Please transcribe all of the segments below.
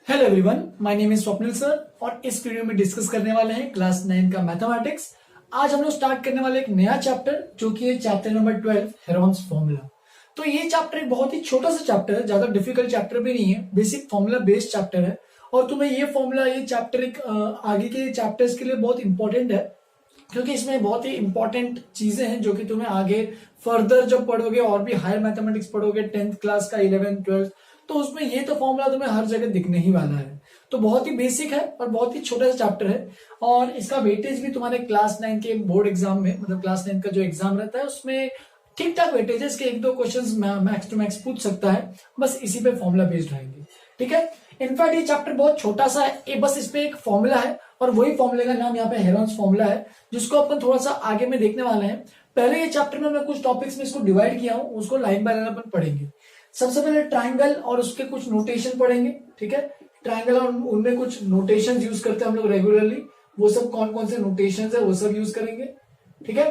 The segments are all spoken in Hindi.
Hello everyone, my name is Swapnil sir और इस वीडियो में डिस्कस करने वाले हैं क्लास 9 का मैथमेटिक्स। आज हम लोग स्टार्ट करने वाले एक नया चैप्टर जो कि है चैप्टर नंबर 12 हेरोन्स फॉर्मूला। तो ये चैप्टर एक बहुत ही छोटा सा चैप्टर है, ज्यादा डिफिकल्ट चैप्टर भी नहीं है, बेसिक फॉर्मूला बेस्ड चैप्टर है। और तुम्हें ये फॉर्मूला ये चैप्टर एक आगे के चैप्टर्स के लिए बहुत इंपॉर्टेंट है, क्योंकि इसमें बहुत ही इंपॉर्टेंट चीजें हैं जो कि तुम्हें आगे फर्दर जब पढ़ोगे और भी हायर मैथमेटिक्स पढ़ोगे 10th क्लास का 11th 12th, तो उसमें ये तो फॉर्मूला तुम्हें हर जगह दिखने ही वाला है। तो बहुत ही बेसिक है और बहुत ही छोटा सा चैप्टर है और इसका वेटेज भी तुम्हारे क्लास 9 के बोर्ड एग्जाम में, मतलब क्लास 9 का जो एग्जाम रहता है उसमें ठीक ठाक वेटेज है। इसके एक दो क्वेश्चंस मैक्स टू मैक्स पूछ सकता है, बस इसी पे फॉर्मूला बेस्ड रहेंगे। ठीक है, इनफैक्ट ये चैप्टर बहुत छोटा सा है, बस इसमें एक फॉर्मूला है और वही फॉर्मूले का नाम यहाँ पे हेरोन्स फॉर्मूला है, जिसको अपन थोड़ा सा आगे में देखने वाले हैं। पहले ये चैप्टर में मैं कुछ टॉपिक्स में इसको डिवाइड किया हूं, उसको लाइन बाय लाइन अपन पढ़ेंगे। सबसे पहले ट्राइंगल और उसके कुछ नोटेशन पढ़ेंगे। ठीक है, ट्राइंगल और उनमें कुछ नोटेशन यूज करते हैं हम लोग रेगुलरली, वो सब कौन कौन से नोटेशन है वो सब यूज करेंगे। ठीक है,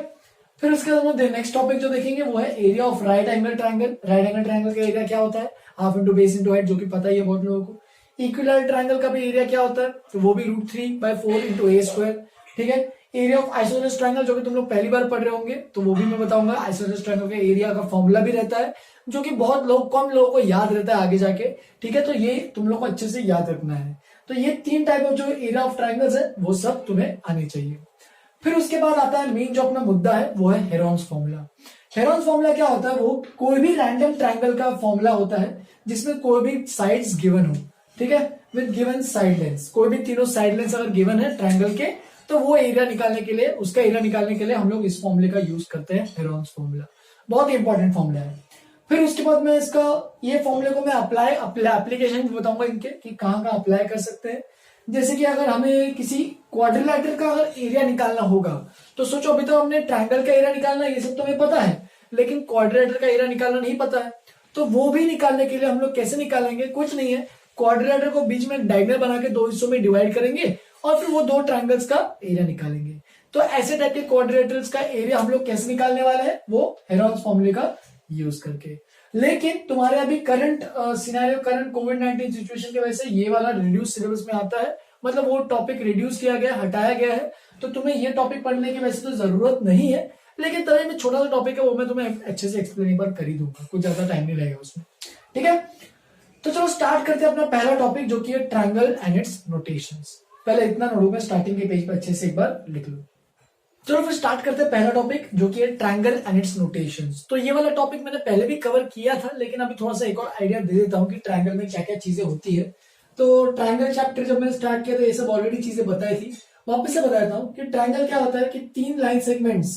फिर उसके बाद नेक्स्ट टॉपिक जो देखेंगे वो है area of right angle triangle. Right angle triangle का एरिया क्या होता है, half into base into height, जो कि पता ही है बहुत लोगों को। इक्विलैटरल ट्राइंगल का भी एरिया क्या होता है, तो वो भी √3/4 इंटू ए स्क्वायर। ठीक है, एरिया ऑफ आइसोसेलेस ट्राइंगल जो कि तुम लोग पहली बार पढ़ रहे होंगे, तो वो भी मैं बताऊंगा। आइसोसेलेस ट्राइंगल का एरिया का फॉर्मूला भी रहता है, जो कि बहुत कम लोगों को याद रहता है आगे जाके। ठीक है, तो ये तुम लोग को अच्छे से याद रखना है। तो ये 3 टाइप ऑफ जो एरिया ऑफ ट्राइंगल्स है वो सब तुम्हें आने चाहिए। फिर उसके बाद आता है मेन जो अपना मुद्दा है वो है हेरोन्स फॉर्मूला। हेरोन्स फॉर्मूला क्या होता है, वो कोई भी रैंडम ट्राइंगल का फॉर्मूला होता है जिसमें कोई भी साइड्स गिवन हो। ठीक है, विद गिवन साइड लेंस, कोई भी तीनों साइड लेंस अगर गिवन है ट्राइंगल के, तो वो एरिया निकालने के लिए, उसका एरिया निकालने के लिए हम लोग इस फॉर्मूले का यूज करते हैं, हेरोन्स फॉर्मूला। बहुत ही इंपॉर्टेंट फॉर्मूला है। फिर उसके बाद मैं इसका ये फॉर्मूले को मैं एप्लीकेशन भी बताऊंगा इनके कि कहाँ कहाँ अप्लाई कर सकते हैं। जैसे कि अगर हमें किसी क्वाड्रिलैटरल का अगर एरिया निकालना होगा, तो सोचो अभी तो हमने ट्राइंगल का एरिया निकालना ये सब तो हमें पता है, लेकिन क्वाड्रिलैटरल का एरिया निकालना नहीं पता है। तो वो भी निकालने के लिए हम लोग कैसे निकालेंगे, कुछ नहीं है, क्वाड्रिलैटरल को बीच में डायगोनल बना के 2 हिस्सों में डिवाइड करेंगे और फिर वो 2 ट्राइंगल्स का एरिया निकालेंगे। तो ऐसे टाइप के क्वाड्रिलैटरल्स का एरिया हम लोग कैसे निकालने वाले हैं, वो हेरोन्स फॉर्मूले का यूज करके। लेकिन तुम्हारे अभी करंट सिनेरियो, करंट कोविड-19 सिचुएशन की वजह से ये वाला रिड्यूस सिलेबस में आता है, मतलब वो टॉपिक रिड्यूस किया गया, हटाया गया है। तो तुम्हें ये टॉपिक पढ़ने की वैसे तो जरूरत नहीं है, लेकिन तभी में छोटा सा टॉपिक है वो मैं तुम्हें अच्छे से एक्सप्लेन एक बार कर ही दूंगा, कुछ ज्यादा टाइम नहीं लगेगा उसमें। ठीक है, तो चलो स्टार्ट करते हैं अपना पहला टॉपिक जो कि है ट्राइंगल एंड इट्स नोटेशंस। पहले इतना नोट मैं स्टार्टिंग के पेज पर अच्छे से एक बार लिख लूं। चलो फिर स्टार्ट करते हैं पहला टॉपिक जो कि है ट्राइंगल एंड इट्स नोटेशंस। तो ये वाला टॉपिक मैंने पहले भी कवर किया था, लेकिन अभी थोड़ा सा एक और आइडिया दे देता हूँ कि ट्राइंगल में क्या क्या चीजें होती है। तो ट्राइंगल चैप्टर जब मैंने स्टार्ट किया तो ये सब ऑलरेडी चीजें बताई थी, वापस से बताता हूँ कि ट्राइंगल क्या होता है कि 3 लाइन सेगमेंट्स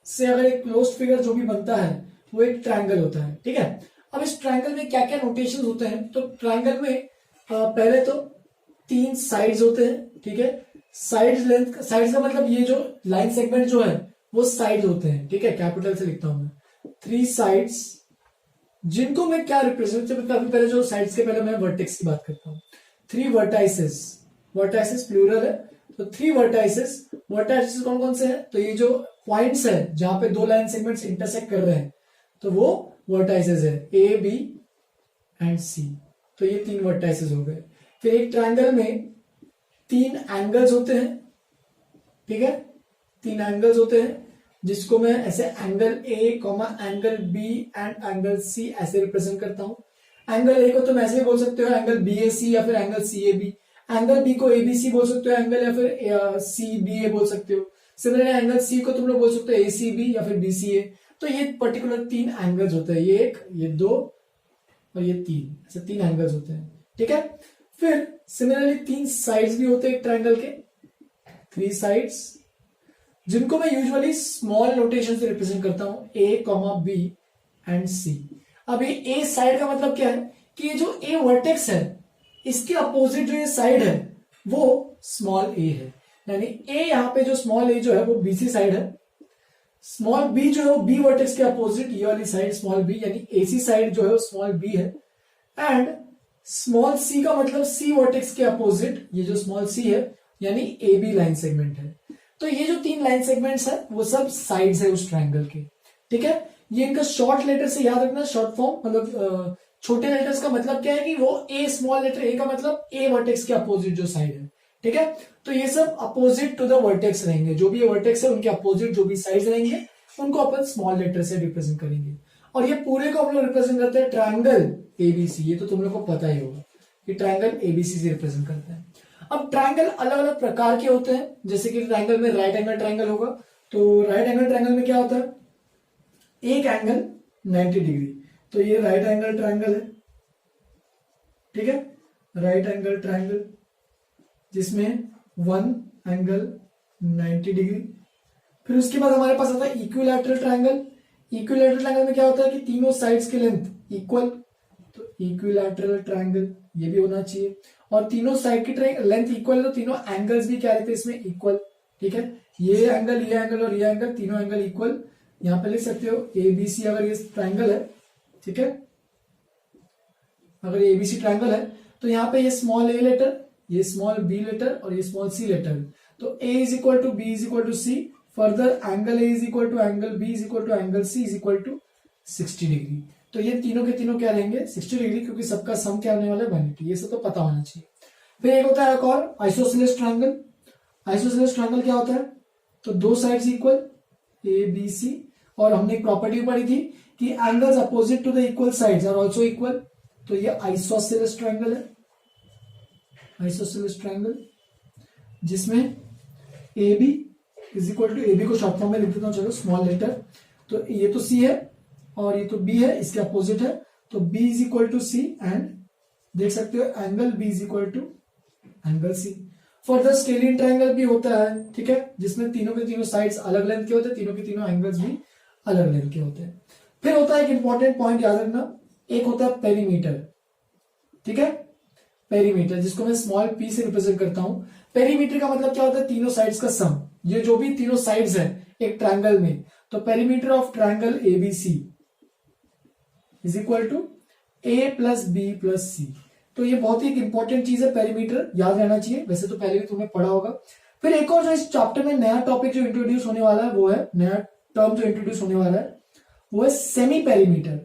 से अगर एक क्लोज्ड फिगर जो भी बनता है वो एक ट्राइंगल होता है। ठीक है, अब इस ट्राइंगल में क्या क्या नोटेशन होते हैं, तो ट्राइंगल में पहले तो 3 साइड्स होते हैं। ठीक है, साइड्स लेंथ, साइड्स का मतलब ये जो लाइन सेगमेंट जो है वो साइड होते हैं। ठीक है, कैपिटल से लिखता हूं मैं 3 साइड्स, जिनको मैं क्या रिप्रेजेंट, पहले जो साइड्स के पहले मैं वर्टेक्स की बात करता हूँ। 3 वर्टाइसेस, वर्टाइसेस प्लूरल है, तो 3 वर्टाइसेस। वर्टाइसेस कौन कौन से हैं, तो ये जो पॉइंट्स है जहां पे 2 लाइन सेगमेंट्स इंटरसेक्ट कर रहे हैं, तो वो वर्टाइसेस है, ए बी एंड सी। तो ये 3 वर्टाइसेस हो गए। फिर एक ट्राइंगल में 3 एंगल्स होते हैं। ठीक है, 3 एंगल्स होते हैं जिसको मैं ऐसे angle A, angle B and angle C ऐसे रिप्रेजेंट करता हूं। एंगल ए को तुम ऐसे भी बोल सकते हो एंगल बी ए सी, या फिर angle C A B. Angle B को ए बी सी बोल सकते हो एंगल, या फिर सी बी ए बोल सकते हो। सिमिलरली एंगल सी को तुम लोग बोल सकते हो ए सी बी या फिर बी सी ए। तो ये पर्टिकुलर 3 एंगल्स होते हैं, ये 1, ये 2 और ये 3, ऐसे 3 एंगल्स होते हैं। ठीक है, फिर सिमिलरली 3 साइड्स भी होते हैं एक ट्राइंगल के, 3 साइड्स, जिनको मैं यूजुअली स्मॉल नोटेशन से रिप्रेजेंट करता हूं, ए, बी एंड सी। अब ये ए साइड का मतलब क्या है कि ये जो ए वर्टेक्स है इसके अपोजिट जो ये साइड है वो स्मॉल ए है, यानी ए यहाँ पे जो स्मॉल ए जो है वो बीसी साइड है, स्मॉल बी जो है वो बी वर्टेक्स के अपोजिट ये वाली साइड स्मॉल बी, यानी एसी साइड जो है वो स्मॉल बी है। एंड स्मॉल सी का मतलब सी वर्टेक्स के अपोजिट ये जो स्मॉल सी है यानी ए बी लाइन सेगमेंट है। तो ये जो 3 लाइन सेगमेंट्स है वो सब साइड्स है उस ट्राइंगल के। ठीक है, ये इनका शॉर्ट लेटर से याद रखना, शॉर्ट फॉर्म मतलब छोटे लेटर्स का मतलब क्या है कि वो ए स्मॉल लेटर ए का मतलब ए वर्टेक्स के अपोजिट जो साइड है, ठीक है। तो ये सब अपोजिट टू द वर्टेक्स रहेंगे, जो भी ये वर्टेक्स है उनके अपोजिट जो भी साइड रहेंगे उनको अपन स्मॉल लेटर से रिप्रेजेंट करेंगे। और ये पूरे को हम लोग रिप्रेजेंट करते हैं ट्रायंगल एबीसी, ये तो तुम लोग को पता ही होगा कि ट्रायंगल एबीसी से रिप्रेजेंट करते हैं। अब ट्रायंगल अलग अलग प्रकार के होते हैं, जैसे कि ट्रायंगल में राइट एंगल ट्रायंगल होगा, तो राइट एंगल ट्रायंगल में क्या होता है, एक एंगल 90 डिग्री, तो ये राइट एंगल ट्रायंगल है, ठीक है, राइट एंगल ट्रायंगल जिसमें वन एंगल 90 डिग्री। फिर उसके बाद हमारे पास आता है इक्विलैटरल ट्रायंगल। इक्विलैटरल ट्रायंगल में क्या होता है कि तीनों साइड्स के लेंथ इक्वल, तो इक्विलैटरल ट्रायंगल ये भी होना चाहिए। और तीनों साइड की लेंथ इक्वल है तो तीनों एंगल्स भी क्या रहते हैं इसमें इक्वल, ठीक है। ये एंगल और ये एंगल तीनों एंगल इक्वल। यहां पे लिख सकते हो एबीसी, अगर ये ट्रायंगल है, ठीक है, अगर ये एबीसी ट्रायंगल है तो यहाँ पे ये स्मॉल ए लेटर, ये स्मॉल बी लेटर और ये स्मॉल सी लेटर, तो A is equal to B is equal to C, further angle A is equal to angle B is equal to angle C is equal to 60 degree. तो ये तीनों के तीनों क्या रहेंगे 60 डिग्री, क्योंकि सबका सम क्या होने वाला है 180, ये सब तो पता होना चाहिए। फिर एक होता है एक और आइसोसेलेस ट्रायंगल। आइसोसेलेस ट्रायंगल क्या होता है, तो दो sides equal A B C, और हमने एक प्रॉपर्टी पढ़ी थी कि angles opposite to the equal sides are also equal, तो ये आइसोसेलेस ट्रायंगल है। आइसोसेलेस ट्रायंगल जिसमें A B is equal to, A B को शॉर्ट फॉर्म में लिख देता हूं, चलो स्मॉल लेटर, तो ये तो सी है और ये तो बी है, इसके अपोजिट है, तो B is equal to C and देख सकते हो angle B is equal to angle C. Further scalene triangle भी होता है, ठीक है, जिसमें तीनों के तीनों साइड्स अलग लेंथ के होते हैं, तीनों के तीनों एंगल्स भी अलग लेंथ के होते हैं। फिर होता है एक इंपॉर्टेंट पॉइंट याद रखना, एक होता है पेरीमीटर, ठीक है, पेरीमीटर जिसको मैं स्मॉल पी से रिप्रेजेंट करता हूं। पेरीमीटर का मतलब क्या होता है, तीनों साइड्स का सम, ये जो भी तीनों साइड्स है एक ट्रायंगल में, तो perimeter of triangle ABC is equal to A plus B plus C. तो ये बहुत ही एक इंपॉर्टेंट चीज है, पेरीमीटर याद रहना चाहिए, वैसे तो पहले भी तुमने पढ़ा होगा। फिर एक और जो इस चैप्टर में नया टॉपिक जो इंट्रोड्यूस होने वाला है वो है, नया टर्म जो इंट्रोड्यूस होने वाला है वो है सेमी पेरीमीटर।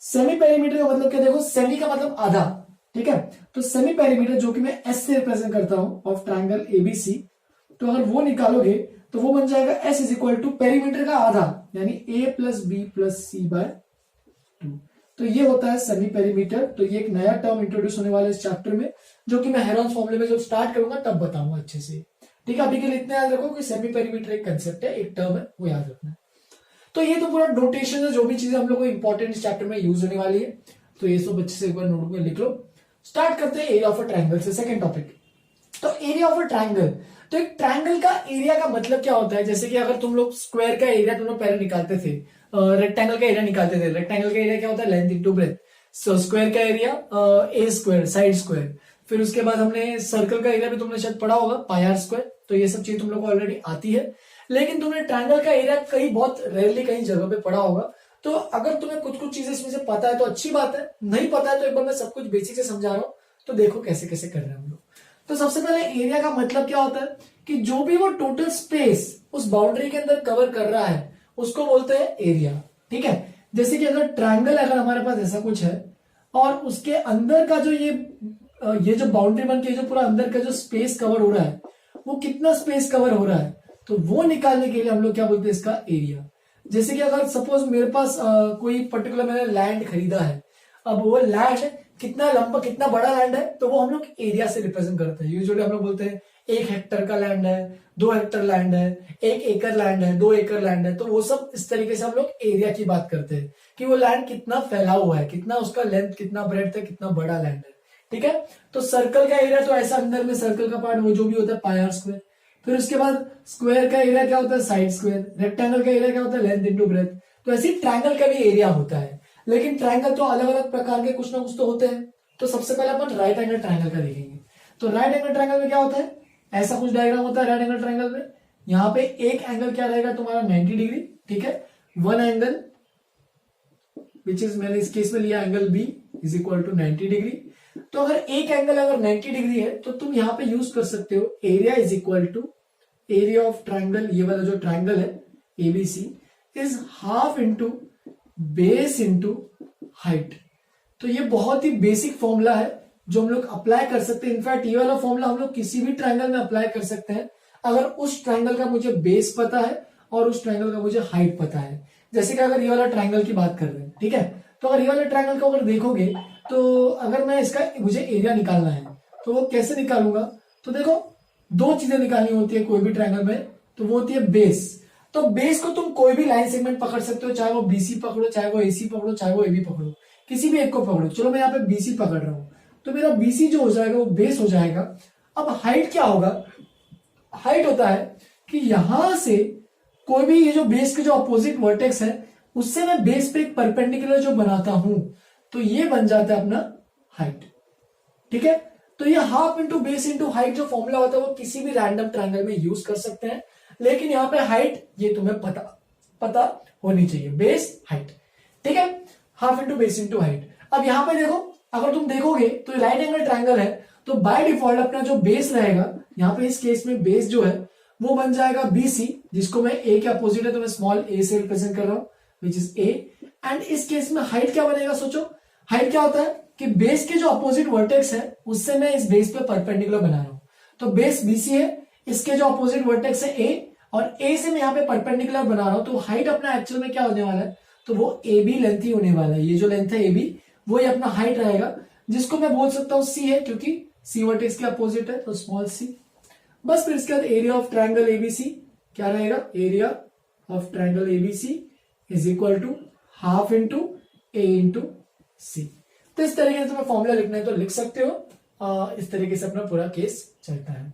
सेमी पेरीमीटर का मतलब क्या, देखो सेमी का मतलब आधा, ठीक है, तो सेमी पेरीमीटर जो कि मैं एस से रिप्रेजेंट करता हूं ऑफ ट्रायंगल एबीसी, तो अगर वो निकालोगे तो वो बन जाएगा S is equal to perimeter का आधा यानी A plus B plus C by 2। तो ये होता है सेमी पेरीमीटर। तो ये एक नया टर्म इंट्रोड्यूस होने वाला है इस चैप्टर में, जो कि मैं हेरॉन्स फॉर्मूले में जब स्टार्ट करूंगा तब बताऊंगा अच्छे से, ठीक है। अभी के लिए इतना याद रखो कि सेमी पेरीमीटर एक कंसेप्ट है, एक टर्म है, वो याद रखना है। तो ये तो पूरा नोटेशन है, जो भी चीजें हम लोग को इंपॉर्टेंट इस चैप्टर में यूज होने वाली है, तो ये सब अच्छे से एक बार नोटबुक में लिख लो। स्टार्ट करते हैं एरिया ऑफ अ ट्रायंगल से, सेकंड टॉपिक। तो एरिया ऑफ अ ट्रायंगल, तो एक ट्रायंगल का एरिया का मतलब क्या होता है, जैसे कि अगर तुम लोग स्क्वायर का एरिया तुम लोग पहले निकालते थे, रेक्टेंगल का एरिया निकालते थे, रेक्टेंगल का एरिया क्या होता है length into breadth, so square का area A square side square. फिर उसके बाद हमने सर्कल का एरिया भी तुमने शायद पढ़ा होगा पाई आर स्क्वायर, तो ये सब चीज तुम लोग को ऑलरेडी आती है। लेकिन तुमने ट्रायंगल का एरिया कहीं बहुत रेयरली कहीं जगह पे पढ़ा होगा, तो अगर तुम्हें कुछ कुछ चीजें इसमें से पता है तो अच्छी बात है, नहीं पता है तो एक बार मैं सब कुछ बेसिक से समझा रहा हूं, तो देखो कैसे कैसे कर रहे हैं हम लोग। तो सबसे पहले एरिया का मतलब क्या होता है कि जो भी वो टोटल स्पेस उस बाउंड्री के अंदर कवर कर रहा है उसको बोलते हैं एरिया, ठीक है। जैसे कि अगर ट्रायंगल अगर हमारे पास ऐसा कुछ है और उसके अंदर का जो ये जो बाउंड्री बन के जो पूरा अंदर का जो स्पेस कवर हो रहा है वो कितना स्पेस कवर हो रहा है, तो वो निकालने के लिए हम लोग क्या बोलते हैं इसका एरिया। जैसे कि अगर सपोज मेरे पास कोई पर्टिकुलर मैंने लैंड खरीदा है, अब वो लैंड कितना लंबा कितना बड़ा लैंड है तो वो हम लोग एरिया से रिप्रेजेंट करते हैं। यूजुअली हम लोग बोलते हैं 1 हेक्टर का लैंड है, 2 हेक्टर लैंड है, 1 एकड़ लैंड है, 2 एकड़ लैंड है, तो वो सब इस तरीके से हम लोग एरिया की बात करते हैं कि वो लैंड कितना फैला हुआ है, कितना उसका लेंथ, कितना ब्रेड्थ है, कितना बड़ा लैंड है, ठीक है। तो सर्कल का एरिया तो ऐसा अंदर में सर्कल का पार्ट वो जो भी होता है पाई आर स्क्वायर। फिर उसके बाद स्क्वायर का एरिया क्या होता है साइड स्क्वायर, रेक्टेंगल का एरिया क्या होता है लेंथ इंटू ब्रेथ। तो ऐसे ट्रायंगल का भी एरिया होता है, लेकिन ट्रायंगल तो अलग अलग प्रकार के कुछ ना कुछ तो होते हैं। तो सबसे पहले अपन राइट एंगल ट्रायंगल का देखेंगे। तो राइट एंगल ट्रायंगल में क्या होता है, ऐसा कुछ डायग्राम होता है राइट एंगल ट्रायंगल में। यहाँ पे एक एंगल क्या रहेगा तुम्हारा 90 डिग्री, ठीक है, वन एंगल विच इज मैंने इस केस में लिया angle B is equal to 90 degree. तो अगर एक एंगल अगर 90 डिग्री है तो तुम यहाँ पे यूज कर सकते हो area is equal to area of triangle, ये वाला जो ट्रायंगल है ABC is half into base into height. तो ये बहुत ही बेसिक फॉर्मूला है जो हम लोग अप्लाई कर सकते हैं। इनफैक्ट ये वाला फॉर्मूला हम लोग किसी भी ट्रायंगल में अप्लाई कर सकते हैं अगर उस ट्रायंगल का मुझे बेस पता है और उस ट्रायंगल का मुझे हाइट पता है। जैसे कि अगर ये वाला ट्रायंगल की बात कर रहे हैं, ठीक है, तो अगर ये वाले ट्रायंगल को अगर देखोगे तो अगर मैं इसका मुझे एरिया निकालना है तो वो कैसे निकालूंगा, तो देखो दो चीजें निकालनी होती है कोई भी ट्रायंगल में, तो वो होती है बेस। तो बेस को तुम कोई भी लाइन सेगमेंट पकड़ सकते हो, चाहे वो बीसी पकड़ो, चाहे वो एसी पकड़ो, चाहे वो एबी पकड़ो, किसी भी एक को पकड़ो। चलो मैं यहाँ पे बीसी पकड़ रहा हूं, तो मेरा बीसी जो हो जाएगा वो बेस हो जाएगा। अब हाइट क्या होगा, हाइट होता है कि यहां से कोई भी ये जो बेस के जो अपोजिट वर्टेक्स है उससे मैं बेस पे एक परपेंडिकुलर जो बनाता हूं तो ये बन जाता है अपना हाइट। ठीक है, तो ये half into base into height जो फॉर्मूला होता है वो किसी भी रैंडम ट्रायंगल में यूज कर सकते हैं, लेकिन यहाँ पे हाइट ये तुम्हें पता होनी चाहिए, बेस हाइट। ठीक है, half into base into height. अब यहाँ पे देखो, अगर तुम देखोगे तो राइट एंगल ट्रायंगल है तो बाय डिफॉल्ट अपना जो बेस रहेगा, यहाँ पे इस केस में बेस जो है वो बन जाएगा बीसी, जिसको मैं ए के अपोजिट है तो मैं स्मॉल ए से रिप्रेजेंट कर रहा हूं विच इज ए। एंड इस केस में हाइट क्या बनेगा, सोचो हाइट क्या होता है कि बेस के जो अपोजिट वर्टेक्स है उससे मैं इस बेस पे परपेंडिकुलर बना रहा हूं। तो बेस बीसी है, इसके जो अपोजिट वर्टेक्स है ए, और ए से मैं यहाँ पे परपेंडिकुलर बना रहा हूं, तो हाइट अपना एक्चुअल में क्या होने वाला है, तो वो ए बी लेंथ ही होने वाला है। ये जो लेंथ है ए बी वो ही अपना हाइट रहेगा, जिसको मैं बोल सकता हूं सी है, क्योंकि सी वर्टेक्स के अपोजिट है तो स्मॉल सी। बस फिर इसके बाद एरिया ऑफ ट्रायंगल एबीसी क्या रहेगा, area of triangle ABC is equal to half into A into C. तो इस तरीके से तुम्हें फॉर्मूला लिखना है तो लिख सकते हो, इस तरीके से अपना पूरा केस चलता है।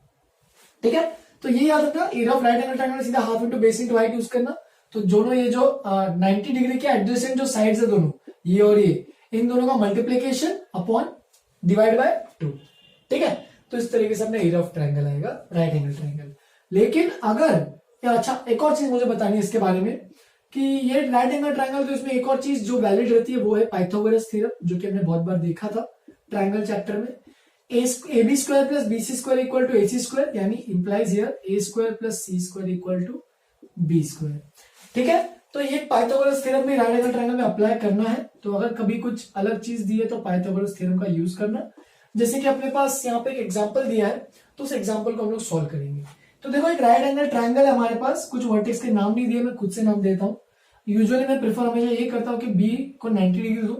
ठीक है, तो ये याद रखना, area of right angle triangle सीधा half into base into height use करना। तो दोनों ये जो 90 डिग्री के एडजेसेंट जो साइड्स है दोनों, ये और ये, इन दोनों का मल्टीप्लीकेशन अपॉन डिवाइड बाय 2। ठीक है, तो इस तरीके से अपना एरिया ऑफ ट्रायंगल आएगा राइट एंगल ट्रायंगल। लेकिन अगर अच्छा एक और चीज मुझे बतानी है इसके बारे में कि ये राइट एंगल ट्रायंगल, तो इसमें एक और चीज जो वैलिड रहती है वो है पाइथागोरस थ्योरम, जो कि हमने बहुत बार देखा था ट्रायंगल चैप्टर में। A B square plus B C square equal to A C square, यानी implies here A square plus C square equal to B square. ठीक है, तो ये पाइथागोरस थ्योरम भी राइट एंगल ट्रायंगल में अप्लाई करना है, तो अगर कभी कुछ अलग चीज दी है तो पाइथागोरस थ्योरम का यूज करना। जैसे कि अपने पास यहाँ पे एक एग्जांपल दिया है तो उस एग्जांपल को हम लोग सॉल्व करेंगे। तो देखो एक राइट एंगल ट्रायंगल है हमारे पास, कुछ वर्टेक्स के नाम नहीं दिए, मैं खुद से नाम देता हूँ। यूजुअली मैं प्रेफर हमेशा ये करता हूँ कि बी को 90 डिग्री दूं,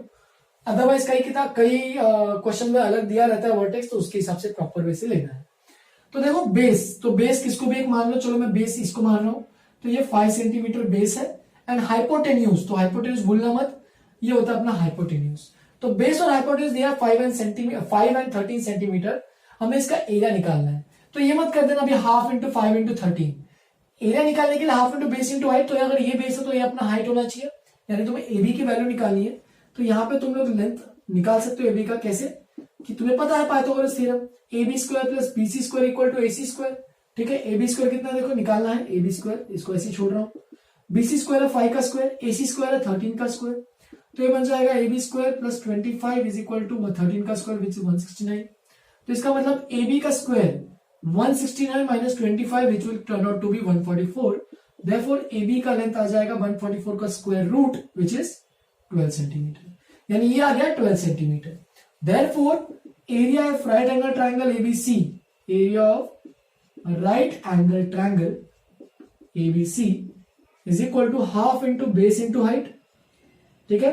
अदरवाइज कई क्वेश्चन में अलग दिया रहता है वर्टेक्स, तो उसके हिसाब से प्रॉपर वे से लेना है। तो देखो बेस, तो बेस किसको भी एक मान लो, चलो मैं बेस इसको मान रहा हूं, तो ये 5 सेंटीमीटर बेस है। एंड हाइपोटेन्यूज, तो हाइपोटेन्यूज भूलना मत, ये होता है अपना हाइपोटेन्यूज। तो बेस और हाइपोटेन्यूज दिया 5 एंड 13 सेंटीमीटर, हमें इसका एरिया निकालना है। तो ये मत कर देना अभी हाफ इंटू 5 इंटू 13, एरिया निकालने के लिए half into base into height. तो अगर ये बेस है तो ये अपना हाइट होना चाहिए, यानी तुम्हें एबी की वैल्यू निकालनी है। तो यहाँ पे तुम लोग लेंथ निकाल सकते हो एबी का, कैसे कि तुम्हें पता है Pythagoras theorem, A B square plus B C square equal to A C square. ठीक है, ए बी स्क्वायर कितना देखो निकालना है, ए बी स्क्वायर, इसको ऐसे छोड़ रहा हूँ, बी सी स्क्वायर है 5 का स्क्वायर, ए सी स्क्वायर है 13 का स्क्वायर, तो ये बन जाएगा A B square plus 25 is equal to 13 का स्क्वायर विच इज 169। तो इसका मतलब ए बी का square 169 minus 25 which will turn out to be 144। Therefore A B का लेंथ आ जाएगा 144 का square root which is 12 centimetre, यानी ये आ गया 12 centimetre. Therefore, area of right angle triangle ABC, area of right angle triangle ABC is equal to half into base into height। ठीक है,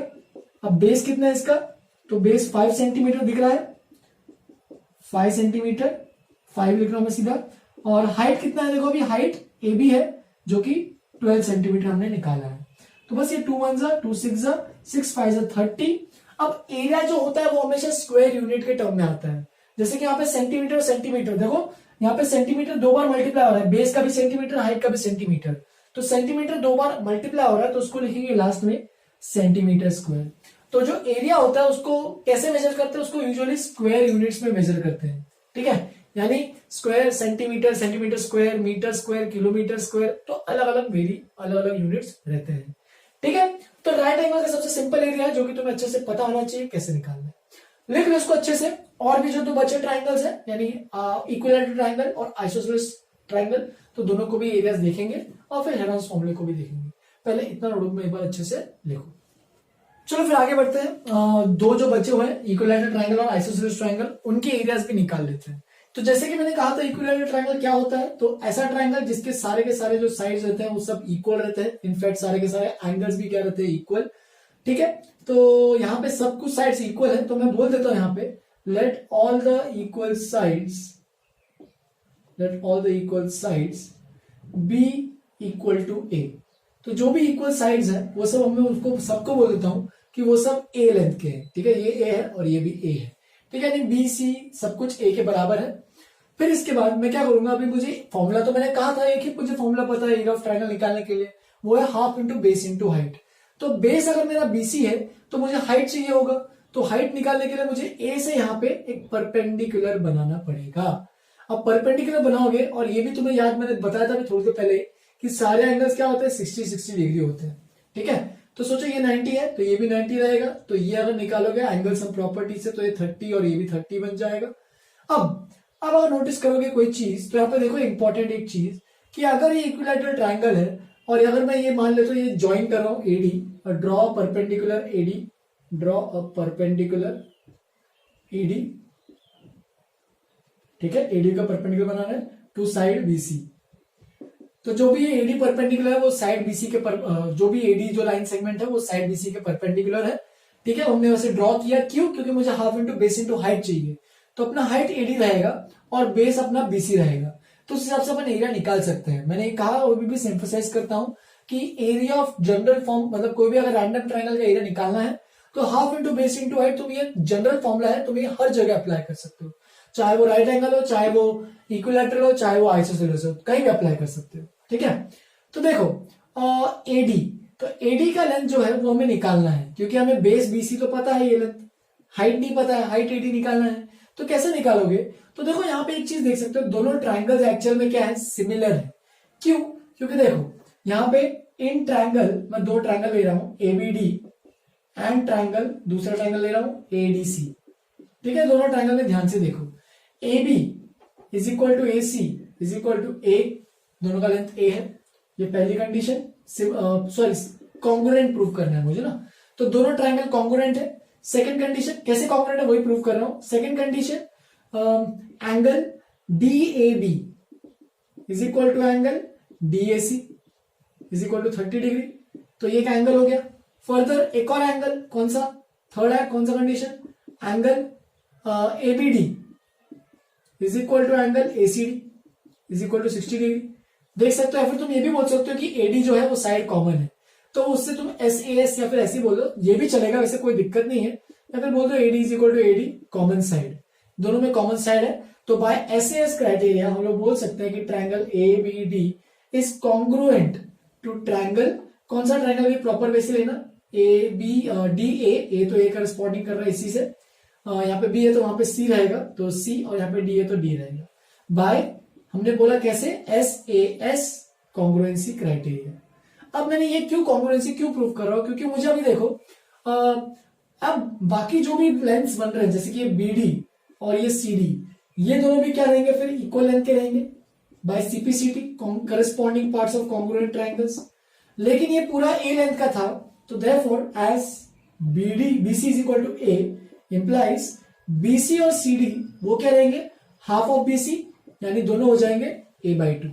अब बेस कितना है इसका, तो बेस 5 सेंटीमीटर दिख रहा है, 5 सेंटीमीटर, 5 लिख रहा हूं मैं सीधा। और हाइट कितना है देखो, अभी हाइट AB है जो कि 12 सेंटीमीटर हमने निकाला है। तो बस ये 2 1 2 6 6 5 30। अब एरिया जो होता है वो हमेशा स्क्वायर यूनिट के टर्म में आता है। जैसे कि यहाँ पे सेंटीमीटर सेंटीमीटर, देखो यहाँ पे सेंटीमीटर 2 बार मल्टीप्लाई हो रहा है, बेस का भी सेंटीमीटर, हाइट का भी सेंटीमीटर, तो सेंटीमीटर 2 बार मल्टीप्लाई हो रहा है, तो उसको लिखेंगे लास्ट में सेंटीमीटर स्क्वायर। तो जो एरिया होता है उसको कैसे मेजर करते हैं, उसको यूजुअली स्क्वायर यूनिट्स में मेजर करते हैं। ठीक है, यानी square centimetre, centimetre square, metre square, kilometre square, तो अलग अलग यूनिट्स रहते हैं। ठीक है, तो राइट एंगल का सबसे सिंपल एरिया है जो कि तुम्हें अच्छे से पता होना चाहिए कैसे निकालना है, लिख लो इसको अच्छे से। और भी जो दो बचे ट्राइंगल्स है, यानी इक्विलैटरल ट्राइंगल और आइसोसेलेस ट्राइंगल, तो दोनों को भी एरियाज देखेंगे और फिर हेरोन्स फॉर्मूले को भी देखेंगे। पहले इतना नोटबुक में एक बार अच्छे से लिखो। चलो फिर आगे बढ़ते हैं। दो जो बचे हुए हैं इक्विलैटरल ट्रायंगल और आइसोसेलेस ट्रायंगल, उनके एरियाज भी निकाल लेते हैं। तो जैसे कि मैंने कहा था इक्विलैटरल ट्रायंगल क्या होता है, तो ऐसा ट्रायंगल जिसके सारे के सारे जो साइड्स रहते हैं वो सब इक्वल रहते हैं। इनफैक्ट सारे के सारे एंगल्स भी क्या रहते हैं, इक्वल। ठीक है, तो यहाँ पे सब कुछ साइड्स इक्वल है, तो मैं बोल देता हूं यहाँ पे let all the equal sides be equal to A. तो जो भी इक्वल साइड्स है वो सब मैं उसको सबको बोल देता हूं कि वो सब ए लेंथ के हैं। ठीक है, ये ए है और ये भी ए है। ठीक है, यानी बी सी सब कुछ ए के बराबर है। फिर इसके बाद मैं क्या करूंगा, अभी मुझे फॉर्मूला तो मैंने कहा था एक ही मुझे फॉर्मूला पता है एरिया ऑफ ट्रायंगल निकालने के लिए, वो है half into base into height. तो बेस अगर मेरा बीसी है तो मुझे हाइट चाहिए होगा, तो हाइट निकालने के लिए मुझे ए से यहाँ पे एक परपेंडिकुलर बनाना पड़ेगा। अब परपेंडिकुलर बनाओगे, और ये भी तुम्हें याद मैंने बताया था थोड़ी देर पहले कि सारे एंगल्स क्या होते हैं 60-60 डिग्री होते हैं। ठीक है, तो सोचो ये 90 है तो ये भी 90 रहेगा, तो ये अगर निकालोगे एंगल सम प्रॉपर्टी से तो ये 30 और ये भी 30 बन जाएगा। अब अगर नोटिस करोगे कोई चीज, तो यहाँ पे देखो इंपॉर्टेंट एक चीज कि अगर ये इक्विलैटरल ट्रायंगल है और अगर मैं ये मान लेता हूं ये ज्वाइन कर रहा हूं एडी और draw perpendicular AD, draw a perpendicular AD. ठीक है, एडी का परपेंडिकुलर बनाना है टू साइड बीसी। तो जो भी एडी परपेंडिकुलर है वो साइड बीसी के जो भी एडी जो लाइन सेगमेंट है वो साइड बीसी के परपेंडिकुलर है। ठीक है, हमने वैसे ड्रॉ किया, क्यों? क्योंकि मुझे half into base into height चाहिए, तो अपना हाइट एडी रहेगा और बेस अपना बीसी रहेगा। तो उस हिसाब से अपन एरिया निकाल सकते हैं। मैंने कहा और भी एम्फसाइज करता हूं कि एरिया ऑफ जनरल फॉर्म, मतलब कोई भी अगर रैंडम ट्रायंगल का एरिया निकालना है तो half into base into height, तुम ये जनरल फॉर्मूला है, तुम ये हर जगह अप्लाई कर सकते हो, चाहे वो राइट एंगल हो, चाहे वो इक्विलैटरल हो, चाहे वो आइसोसेलेस हो, कहीं भी अप्लाई कर सकते हो। ठीक है, तो देखो एडी, तो एडी का लेंथ जो है वो हमें निकालना है, क्योंकि हमें बेस बीसी तो पता है, ये लेंथ, हाइट नहीं पता है, हाइट एडी निकालना है। तो कैसे निकालोगे? तो देखो यहाँ पे एक चीज देख सकते हो, दोनों ट्रायंगल्स एक्चुअल में क्या है, सिमिलर है। क्यों? क्योंकि देखो यहाँ पे इन ट्रायंगल, मैं दो ट्रायंगल ले रहा हूं एबीडी एंड ट्रायंगल, दूसरा ट्रायंगल ले रहा हूं एडीसी। ठीक है, दोनों ट्रायंगल में ध्यान से देखो, AB is equal to AC is equal to A, दोनों का लेंथ A है, ये पहली कंडीशन। सॉरी, कॉन्ग्रुएंट प्रूव करना है मुझे ना, तो दोनों ट्रायंगल कॉन्ग्रुएंट है। सेकंड कंडीशन, कैसे कॉन्ग्रुएंट है वही प्रूव कर रहा हूं। Second condition, angle DAB is equal to angle DAC is equal to 30 degree, तो ये का एंगल हो गया। फर्दर एक और एंगल, कौन सा? थर्ड है, कौन सा condition? Angle ABD is equal to angle ACD is equal to 60 degree. देख सकते हो, या फिर तुम ये भी बोल सकते हो कि AD जो है वो साइड कॉमन है, तो उससे तुम SAS या फिर ऐसे बोल दो, ये भी चलेगा, वैसे कोई दिक्कत नहीं है। या फिर बोल दो AD is equal to AD common side, दोनों में कॉमन साइड है। तो बाय SAS क्राइटेरिया हम लोग बोल सकते हैं कि triangle ABD is congruent to triangle, कौन सा ट्रायंगल भी प्रॉपर वे से लेना, ABDA, A तो A करस्पॉन्डिंग कर रहा है इसी से, यहाँ पे B है तो वहां पे C रहेगा, तो C, और यहाँ पे D है तो D रहेगा। बाय हमने बोला कैसे, SAS कॉन्ग्रुएंसी क्राइटेरिया। अब मैंने ये क्यों कॉन्ग्रुएंसी क्यों प्रूव कर रहा हूं, क्योंकि मुझे अभी देखो अब बाकी जो भी लेंथ्स बन रहे हैं, जैसे कि ये BD और ये CD, ये दोनों भी क्या रहेंगे फिर, इक्वल लेंथ के रहेंगे by CPCT, corresponding parts of congruent triangles. लेकिन ये पूरा A लेंथ का था, तो therefore as BC is equal to A implies BC और CD वो क्या रहेंगे, हाफ ऑफ BC, यानी दोनों हो जाएंगे A/2,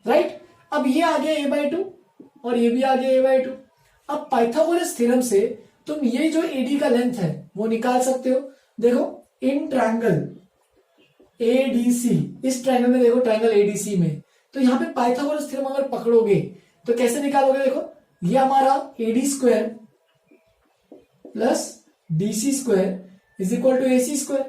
राइट। अब ये आ गया A/2 और ये भी आ गया A/2। अब पाइथागोरस थ्योरम से तुम ये जो AD का लेंथ है वो निकाल सकते हो। देखो इन ट्रायंगल ADC, इस ट्रायंगल में देखो, ट्रायंगल ADC में, तो यहाँ पे पाइथागोरस थ्योरम अगर पकड़ोगे तो कैसे निकालोगे? देखो ये हमारा AD square plus DC square is equal to AC square.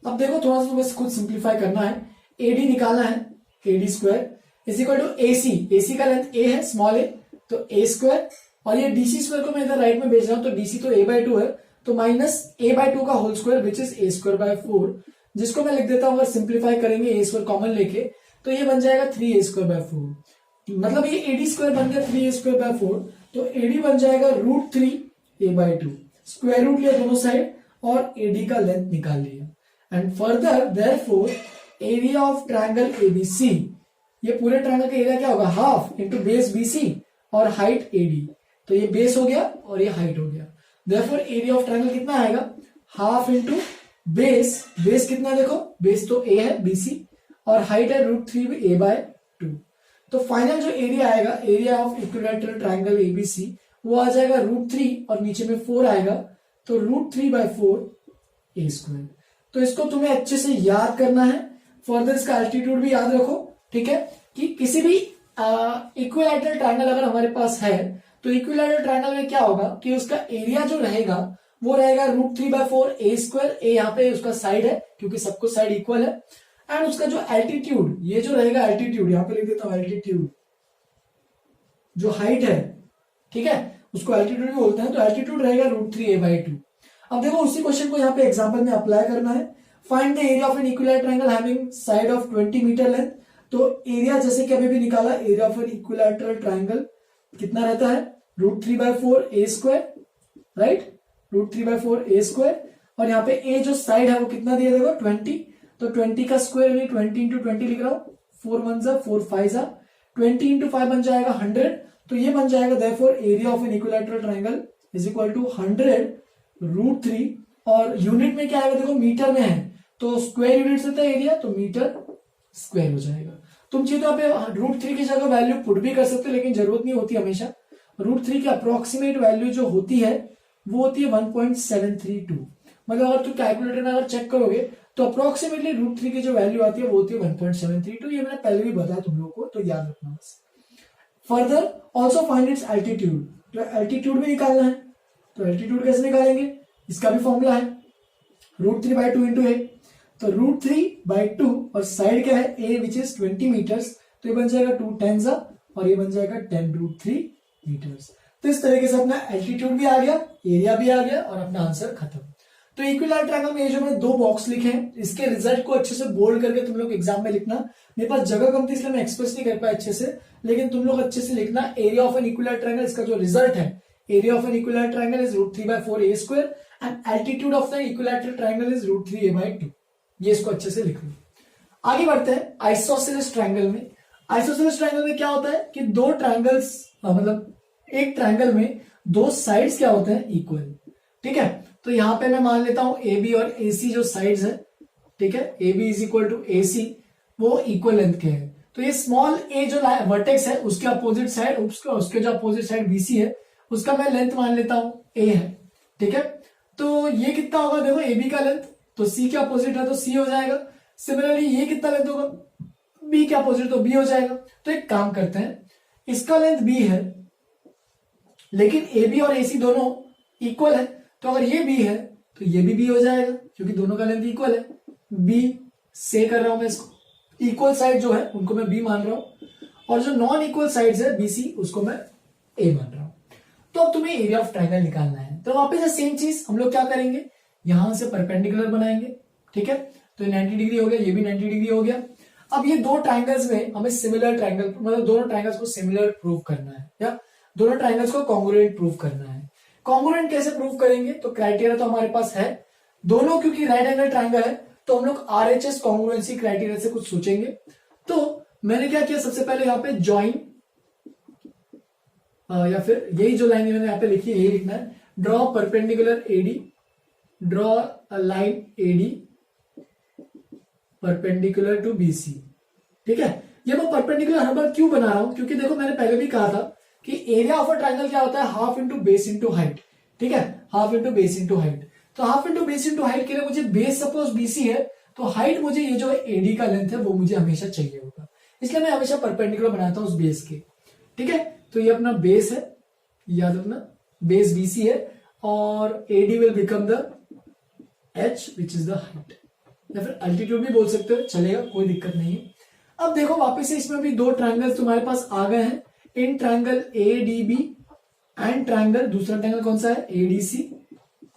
अब देखो थोड़ा सा बस खुद सिंप्लीफाई करना है, AD निकालना है, AD square is equal to AC का लेंथ A है, स्मॉल a, तो A स्क्वायर, और ये DC स्क्वायर को मैं इधर राइट में भेज रहा हूं, तो DC तो A/2 है, तो माइनस A/2 का whole square which is A square by 4, जिसको मैं लिख देता हूं, अगर सिंप्लीफाई करेंगे A स्क्वायर कॉमन लेके, तो ये बन जाएगा 3A स्क्वायर बाय 4। मतलब ये AD स्क्वायर बन गया 3A स्क्वायर बाय 4, तो AD बन जाएगा √3A/2, स्क्वायर रूट लिया दोनों साइड और AD का लेंथ निकाल लिया। And further therefore area of triangle ABC, ये पूरे ट्रायंगल का एरिया क्या होगा, हाफ इंटू बेस BC और हाइट AD, तो ये बेस हो गया और ये हाइट हो गया। देयरफॉर एरिया ऑफ ट्रायंगल कितना आएगा, हाफ इंटू बेस, बेस कितना देखो, बेस तो ए है बीसी और हाइट है √3a/2। तो फाइनल जो एरिया आएगा, area of equilateral triangle ABC, वो आ जाएगा √3 और नीचे में 4 आएगा, तो √3/4a²। तो इसको तुम्हें अच्छे से याद करना है। फर्दर इसका एल्टीट्यूड भी याद रखो, ठीक है, कि किसी भी इक्विलैटरल ट्रायंगल अगर हमारे पास है तो इक्विलैटरल ट्रायंगल में क्या होगा कि उसका एरिया जो रहेगा वो रहेगा √3/4a²। ए यहाँ पे उसका साइड है क्योंकि सबको साइड इक्वल है, एंड उसका जो एल्टीट्यूड, ये जो रहेगा एल्टीट्यूड, यहां पे लिख देता हूं एल्टीट्यूड, जो हाइट है, ठीक है, उसको एल्टीट्यूड भी बोलते हैं, तो एल्टीट्यूड रहेगा √3a/2। अब देखो उसी क्वेश्चन को यहाँ पे एग्जांपल में अप्लाई करना है। Find the area of an equilateral triangle having side of 20 metre length. तो एरिया जैसे कि अभी भी निकाला, area of an equilateral triangle कितना रहता है, √3/4a², राइट, √3/4a²। और यहाँ पे ए जो साइड है वो कितना दिया देखो 20, तो 20 का स्क्वायर में 20 इंटू 20 लिख रहा हूं, 4 1 जा 4 5 जा, 20 इंटू 5 बन जाएगा 100। तो ये बन जाएगा therefore area of an equilateral triangle is equal to 100 √3। और यूनिट में क्या आएगा देखो, मीटर में है तो स्क्वायर यूनिट से था एरिया, तो मीटर स्क्वायर हो जाएगा। तुम चाहिए तो आप √3 की जगह वैल्यू पुट भी कर सकते हो, लेकिन जरूरत नहीं होती हमेशा। √3 की अप्रोक्सीमेट वैल्यू जो होती है वो होती है 1.732। मतलब अगर तुम कैलकुलेटर में अगर चेक करोगे तो अप्रोक्सीमेटली √3 की जो वैल्यू आती है वो होती है 1.732। ये मैंने पहले भी बताया तुम लोग को, तो याद रखना बस। Further also find its altitude, तो एल्टीट्यूड भी निकालना है। तो एल्टीट्यूड कैसे निकालेंगे, इसका भी फॉर्मूला है √3/2 इंटू ए। तो √3/2 और साइड क्या है ए विच इज 20 मीटर्स, तो ये बन जाएगा 2 10 और ये बन जाएगा 10√3 मीटर्स। तो इस तरीके से अपना एल्टीट्यूड भी आ गया, एरिया भी आ गया और अपना आंसर खत्म। तो इक्विलैटरल ट्रायंगल में ये जो मैंने 2 बॉक्स लिखे हैं, इसके रिजल्ट को अच्छे से बोल्ड करके तुम लोग एग्जाम में लिखना। मेरे पास जगह कम थी इसलिए मैं एक्सप्रेस नहीं कर पाया अच्छे से, लेकिन तुम लोग अच्छे से लिखना। Area of an equilateral triangle, इसका जो रिजल्ट है, area of an equilateral triangle is √3/4a² and altitude of the equilateral triangle is √3a/2। ये इसको अच्छे से लिख लो। आगे बढ़ते हैं आइसोसेलेस ट्रायंगल में। आइसोसेलेस ट्रायंगल में क्या होता है कि दो ट्रायंगल्स, मतलब एक ट्रायंगल में 2 साइड्स क्या होते हैं, इक्वल, ठीक है। तो यहां पे मैं मान लेता हूं ए बी और ए सी जो साइड्स है, ठीक है, A B is equal to A C, वो इक्वल लेंथ के हैं। तो ये स्मॉल ए जो वर्टेक्स है उसके अपोजिट साइड, उसके जो अपोजिट साइड बी सी है उसका मैं लेंथ मान लेता हूं ए है, ठीक है। तो ये कितना होगा देखो, ए बी का लेंथ, तो सी के अपोजिट है तो सी हो जाएगा। सिमिलरली ये कितना लेंथ होगा, बी के अपोजिट तो बी हो जाएगा। तो एक काम करते हैं, इसका लेंथ बी है लेकिन ए बी और ए सी दोनों इक्वल है, तो अगर ये बी है तो ये भी बी हो जाएगा क्योंकि दोनों का लेंथ इक्वल है। बी से कर रहा हूं मैं इसको, इक्वल साइड जो है उनको मैं बी मान रहा हूं और जो नॉन इक्वल साइड्स है बी सी उसको मैं ए मान रहा हूं। तो अब तुम्हें एरिया ऑफ ट्रायंगल निकालना है। तो वापस सेम चीज हम लोग क्या करेंगे, यहां से परपेंडिकुलर बनाएंगे, ठीक है। तो 90 डिग्री हो गया, ये भी 90 डिग्री हो गया। अब ये 2 ट्रायंगल्स में हमें सिमिलर ट्रायंगल, मतलब दोनों ट्रायंगल्स को सिमिलर प्रूव करना है या दोनों ट्रायंगल्स को कॉन्ग्रुएंट प्रूव करना है। कॉन्ग्रुएंट कैसे प्रूव करेंगे, तो क्राइटेरिया तो हमारे पास है दोनों, क्योंकि राइट एंगल ट्रायंगल है तो हम लोग आरएचएस कॉन्ग्रुएंसी क्राइटेरिया से कुछ सोचेंगे। तो मैंने क्या किया, सबसे पहले यहाँ पे ज्वाइन, या फिर यही जो लाइन मैंने यहाँ पे लिखी है यही लिखना है, draw perpendicular AD, draw a line AD perpendicular to BC, ठीक है। ये मैं परपेंडिकुलर हर बार क्यों बना रहा हूं, क्योंकि देखो मैंने पहले भी कहा था कि एरिया ऑफ अ ट्रायंगल क्या होता है, half into base into height, ठीक है, half into base into height. तो half into base into height के लिए मुझे बेस सपोज बीसी है तो हाइट मुझे ये जो एडी का लेंथ है वो मुझे हमेशा चाहिए होगा, इसलिए मैं हमेशा परपेंडिकुलर बनाता हूं उस बेस के, ठीक है। तो ये अपना बेस है, याद रखना बेस बीसी है और AD will become the H which is the height, या फिर अल्टीट्यूड भी बोल सकते हो, चलेगा, कोई दिक्कत नहीं है। अब देखो वापस से इसमें भी 2 ट्रायंगल्स तुम्हारे पास आ गए हैं, in triangle ADB and triangle, दूसरा ट्रायंगल कौन सा है, एडीसी।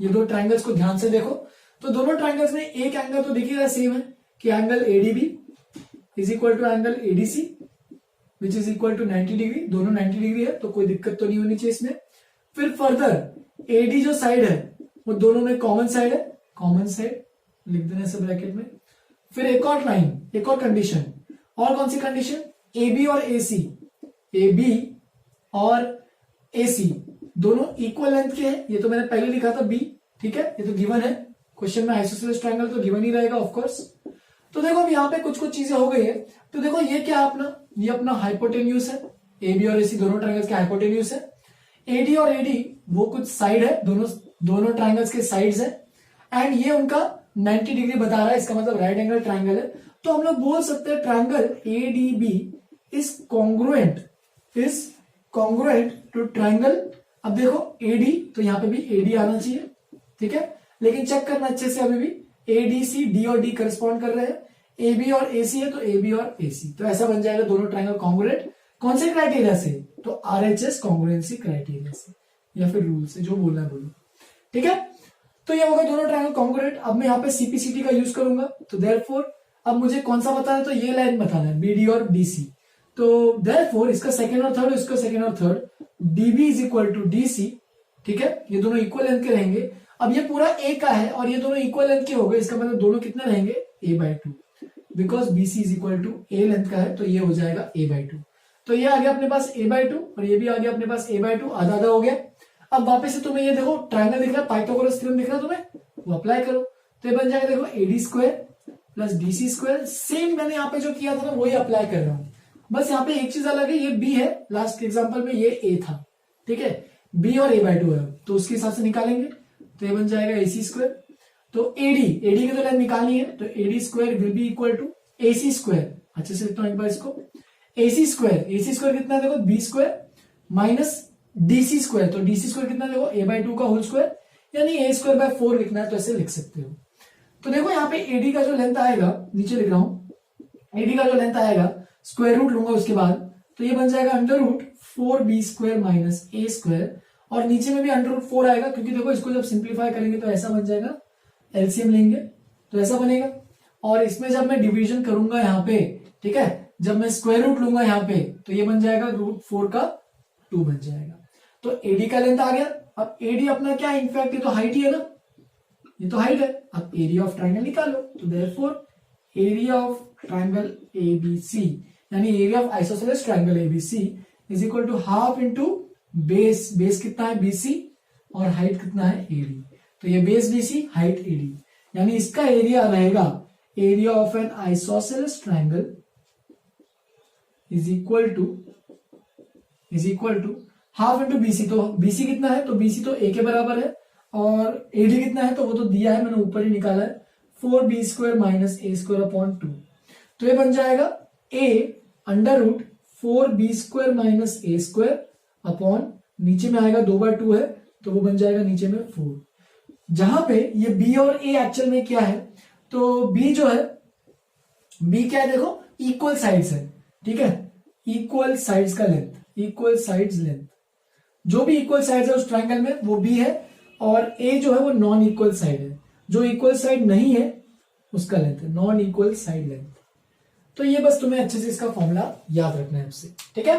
ये 2 ट्रायंगल्स को ध्यान से देखो, तो दोनों ट्रायंगल्स में एक एंगल तो दिख ही रहा सेम है कि angle ADB is equal to angle ADC which is equal to 90 degree, दोनों 90 डिग्री है तो कोई दिक्कत तो नहीं होनी चाहिए इसमें। फिर फर्दर एडी जो साइड है वो दोनों में कॉमन साइड है, कॉमन साइड लिख देना ऐसे ब्रैकेट में। फिर एक और लाइन, एक और कंडीशन, और कौन सी कंडीशन, ए बी और ए सी, ए बी और ए सी दोनों इक्वल लेंथ के हैं, ये तो मैंने पहले लिखा था बी, ठीक है, ये तो गिवन है क्वेश्चन में, आइसोसेलेस ट्रायंगल तो गिवन ही रहेगा ऑफ कोर्स। तो देखो अब यहाँ पे कुछ कुछ चीजें हो गई है। तो देखो ये क्या है अपना, ये अपना हाइपोटेन्यूज है, ए बी और ए सी दोनों ट्रायंगल्स के हाइपोटेन्यूज है। एडी और एडी वो कुछ साइड है, दोनों ट्रायंगल्स के साइड्स है, एंड ये उनका 90 डिग्री बता रहा है, इसका मतलब राइट एंगल ट्रायंगल है। तो हम लोग बोल सकते हैं triangle ADB is congruent to triangle. अब देखो एडी, तो यहाँ पे भी एडी आना चाहिए, ठीक है, लेकिन चेक करना अच्छे से, अभी भी एडीसी डी और डी करस्पॉन्ड कर रहे हैं, ए बी और ए सी है तो ए बी और ए सी, तो ऐसा बन जाएगा दोनों ट्रायंगल कॉन्ग्रुएंट। कौन से क्राइटेरिया से, तो आरएचएस कॉन्ग्रुएंसी क्राइटेरिया से या फिर रूल से, जो बोलना है बोलो, ठीक है। तो ये होगा दोनों ट्रायंगल कॉन्ग्रुएंट। अब मैं यहाँ पे सीपीसीटी का यूज करूंगा, तो देयरफॉर अब मुझे कौन सा बताना है, तो ये लाइन बताना है बीडी और डीसी। तो देयरफॉर इसका सेकंड और थर्ड, इसका सेकंड और third, DB is equal to DC, ठीक है, ये दोनों इक्वल लेंथ के रहेंगे। अब ये पूरा ए का है और ये दोनों इक्वल लेंथ के हो गए, इसका मतलब दोनों कितने रहेंगे, a/2, because BC is equal to A length का है, तो ये हो जाएगा a/2। तो ये आ गया अपने पास a/2 और ये भी आ गया अपने पास a/2, आधा आधा हो गया। अब वापस से तुम्हें ये देखो ट्रायंगल दिख रहा है, पाइथागोरस थ्योरम दिख रहा है तुम्हें, वो अप्लाई करो, तो ये बन जाएगा देखो AD square plus DC square. Same मैंने यहाँ पे जो किया था ना वही अप्लाई कर रहा हूँ, बस यहाँ पे एक चीज अलग है, ये B है, लास्ट के एग्जाम्पल में ये A था, ठीक है, B और a/2 है, तो उसके हिसाब से निकालेंगे, तो ये बन जाएगा AC स्क्वायर। तो AD की तो लेंथ निकालनी है, तो AD square will be equal to AC square, अच्छे से लिखता हूं एक बार इसको, AC स्क्वायर कितना है देखो, B square minus DC square, तो DC स्क्वायर कितना देखो a/2 का होल स्क्वायर, यानी a²/4 लिखना है, तो ऐसे लिख सकते हो। तो देखो यहाँ पे AD का जो लेंथ आएगा, नीचे लिख रहा हूं, AD का जो लेंथ आएगा स्क्वायर रूट लूंगा उसके बाद, तो ये बन जाएगा √4b² माइनस a², और नीचे में भी √4 आएगा, क्योंकि देखो इसको जब सिंप्लीफाई करेंगे तो ऐसा बन जाएगा, एलसीएम लेंगे तो ऐसा बनेगा, और इसमें जब मैं डिवीजन करूंगा यहाँ पे, ठीक है, जब मैं स्क्वायर रूट लूंगा यहाँ पे, तो ये बन जाएगा √4 का 2 बन जाएगा। तो एडी का लेंथ आ गया। अब एडी अपना क्या है, इनफैक्ट ये तो हाइट ही है ना, ये तो हाइट है। अब एरिया ऑफ ट्राइंगल निकालो, तो therefore area of triangle ABC, यानी area of isosceles triangle ABC is equal to half into base कितना है बीसी और हाइट कितना है एडी, तो ये बेस बीसी हाइट एडी, यानी इसका एरिया रहेगा, area of an isosceles triangle is equal to half into BC. तो बीसी कितना है, तो बीसी तो ए के बराबर है, और एडी कितना है तो वो तो दिया है, मैंने ऊपर ही निकाला है, 4b² माइनस a²/2। तो ये बन जाएगा a√4b² माइनस a² अपॉन, नीचे में आएगा 2/2 है, तो वो बन जाएगा नीचे में 4। जहां पे ये b और a एक्चुअल में क्या है, तो b जो है, b क्या है देखो, इक्वल साइड्स है, ठीक है, इक्वल साइड्स का लेंथ, इक्वल साइड्स लेंथ, जो भी इक्वल साइड्स है उस ट्रायंगल में वो b है, और a जो है वो नॉन इक्वल साइड है, जो इक्वल साइड नहीं है उसका लेंथ है, नॉन इक्वल साइड लेंथ। तो ये बस तुम्हें अच्छे से इसका फॉर्मूला याद रखना है आपसे, ठीक है।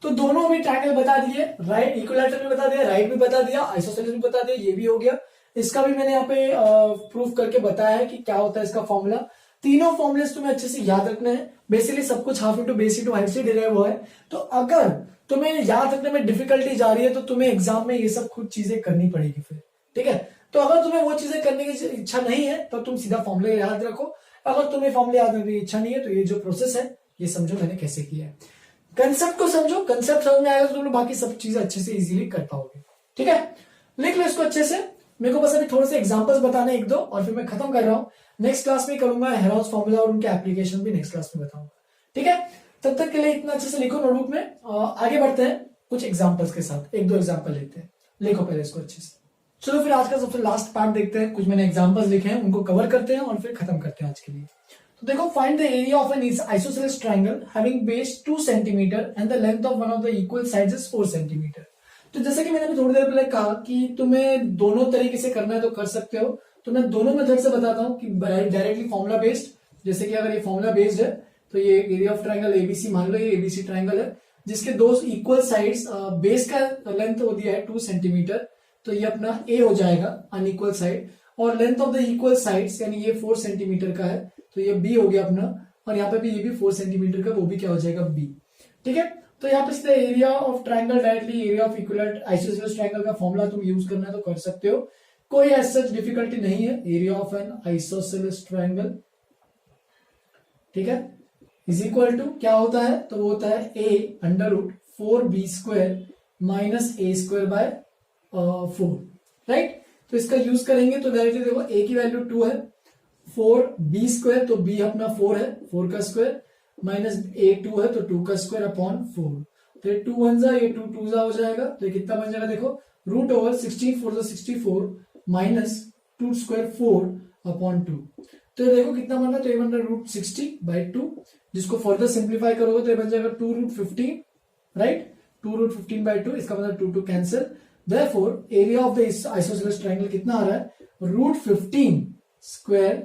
तो दोनों भी ट्रायंगल बता दिए, राइट इक्विलैटरल भी बता दिया, राइट भी बता दिया, आइसोसेलेस भी बता दिया, ये भी हो गया। इसका भी मैंने यहाँ पे प्रूफ करके बताया है कि क्या होता है इसका फॉर्मूला। तीनों फॉर्मुलेस तुम्हें अच्छे से याद रखना है, बेसिकली सब कुछ half into base into height से डिराइव हुआ है। तो अगर तुम्हें याद रखने में डिफिकल्टी जा रही है तो तुम्हें एग्जाम में ये सब खुद चीजें करनी पड़ेगी फिर, ठीक है। तो अगर तुम्हें वो चीजें करने की इच्छा नहीं है तो तुम सीधा फॉर्मूला याद रखो, अगर तुम्हें फॉर्मूला याद रखने की इच्छा नहीं है तो ये जो प्रोसेस है ये समझो मैंने कैसे किया है, कंसेप्ट को समझो, कंसेप्ट समझ में आएगा तो तुम लोग बाकी सब चीजें अच्छे से इजीली कर पाओगे, ठीक है। लिख लो इसको अच्छे से, मेरे को बस अभी थोड़े से एग्जांपल्स बताने एक दो और फिर मैं खत्म कर रहा हूँ। नेक्स्ट क्लास में करूंगा हेरोल्ड्स फॉर्मूला और उनके एप्लीकेशन भी नेक्स्ट क्लास में बताऊंगा, ठीक है। तब तक के लिए इतना अच्छे से लिखो नोटबुक में, आगे बढ़ते हैं कुछ एग्जांपल्स के साथ, एक दो एग्जांपल लेते हैं, लिखो पहले इसको अच्छे से। चलो फिर आज का सबसे लास्ट पार्ट देखते हैं, कुछ मैंने एग्जांपल्स लिखे हैं उनको कवर करते हैं और फिर खत्म करते हैं आज के लिए। तो देखो, find the area of an isosceles triangle having base 2 centimetre and the length of one of the equal sides is 4 centimetre. तो जैसे कि मैंने थोड़ी देर पहले कहा कि तुम्हें दोनों तरीके से करना है तो कर सकते हो, तो मैं दोनों मेथड से बताता हूँ कि डायरेक्टली फॉर्मुला बेस्ड, जैसे कि अगर ये फॉर्मुला बेस्ड है तो ये एरिया ऑफ ट्रायंगल एबीसी, मान लो ये एबीसी ट्रायंगल है जिसके दो इक्वल साइड्स, बेस का लेंथ वो दिया है 2 सेंटीमीटर, तो ये अपना ए हो जाएगा अनइक्वल साइड, और length of the equal sides यानी ये 4 सेंटीमीटर का है तो ये बी हो गया अपना, और यहाँ पे भी ये भी 4 सेंटीमीटर का, वो भी क्या हो जाएगा बी, ठीक है। तो यहाँ पे सीधा area of triangle directly area of equilateral isosceles triangle का फॉर्मूला तुम यूज करना है तो कर सकते हो, कोई एज सच डिफिकल्टी नहीं है। Area of an isosceles triangle, ठीक है, इज इक्वल टू क्या होता है, तो वो होता है a under root 4b² minus a² by 4, right. तो इसका यूज करेंगे तो डायरेक्टली देखो a की वैल्यू 2 है, 4b² तो b अपना 4 है, 4 का स्क्वायर माइनस a 2 है तो 2 का स्क्वायर अपॉन 4, तो ये 2 1 जा, ये 2 2 जा हो जाएगा, तो ये कितना बन जाएगा देखो, root over 16 4 64 minus 2 square 4 upon 2, तो ये देखो कितना बन रहा है, तो ये बन रहा है रूट 60 बाई 2, जिसको फर्दर सिंप्लीफाई करोगे तो ये बन जाएगा 2 रूट 15, राइट, 2 रूट 15 बाई 2, इसका मतलब 2 2 cancel, therefore area of the isosceles triangle कितना आ रहा है, रूट 15 स्क्वायर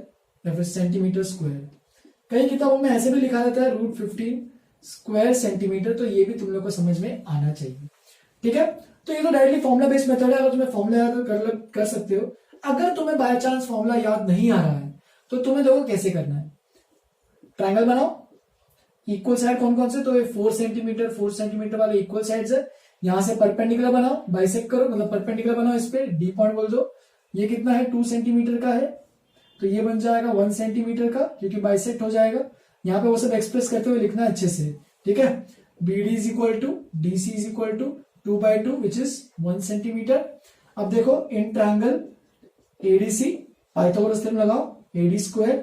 या फिर सेंटीमीटर स्क्वायर। कई किताबों में ऐसे भी लिखा रहता है रूट 15 स्क्वायर सेंटीमीटर, तो ये भी तुम लोग को समझ में आना चाहिए, ठीक है। तो ये तो डायरेक्टली फॉर्मुला बेस्ड मेथड है, अगर तुम्हें फॉर्मुला याद कर सकते हो। अगर तुम्हें बाय चांस फॉर्मुला याद नहीं आ रहा है तो तुम्हें देखो कैसे करना है, ट्राइंगल बनाओ, इक्वल साइड कौन कौन से, तो ये 4 सेंटीमीटर वाले इक्वल साइड्स है, यहां से परपेंडिकुलर बनाओ, बाइसेक्ट करो, मतलब परपेंडिकुलर बनाओ, इस पे डी पॉइंट बोल दो, ये कितना है 2 सेंटीमीटर का है, तो ये बन जाएगा 1 सेंटीमीटर का, क्योंकि बाइसेक्ट हो जाएगा। यहाँ पे वो सब एक्सप्रेस करते हुए लिखना है अच्छे से, ठीक है। B D is equal to D C is equal to 2/2 which is 1 centimetre. अब देखो in triangle ADC Pythagoras theorem लगाओ, AD square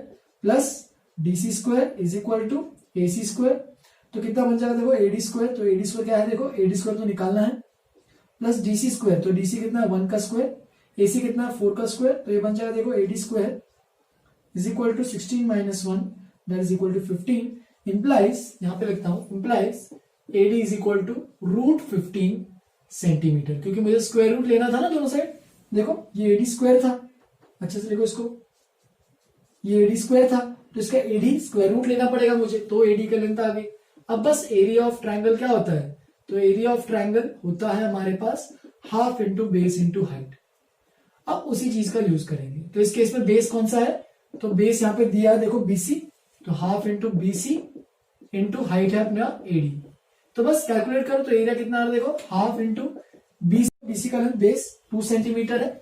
plus DC square is equal to AC square, तो कितना बन जाएगा देखो एडी स्क्वायर, तो एडी स्क्वायर क्या है देखो, एडी स्क्वायर तो निकालना है, प्लस डीसी स्क्वायर, तो डीसी कितना है 1 का स्क्वायर, एसी कितना है 4 का स्क्वायर, तो ये बन जाएगा देखो AD square is equal to 16 minus 1 that is equal to 15, implies, यहां पे लिखता हूं implies AD is equal to root 15 centimetre, क्योंकि मुझे स्क्वायर रूट लेना था ना दोनों साइड, देखो ये एडी स्क्वायर था, अच्छे से देखो इसको, ये एडी स्क्वायर था, तो इसका एडी स्क्वायर रूट लेना पड़ेगा मुझे, तो एडी का लेंथ आ गई। अब बस एरिया ऑफ ट्राइंगल क्या होता है, तो एरिया ऑफ ट्राइंगल होता है हमारे पास half into base into height. अब उसी चीज का यूज करेंगे, तो इस केस में बेस कौन सा है, तो बेस यहाँ पे दिया है देखो बीसी, तो half into BC into height है अपना एडी, तो बस कैलकुलेट करो, तो एरिया कितना आ रहा है देखो, हाफ इंटू बीसी, बीसी का लेंथ बेस 2 सेंटीमीटर है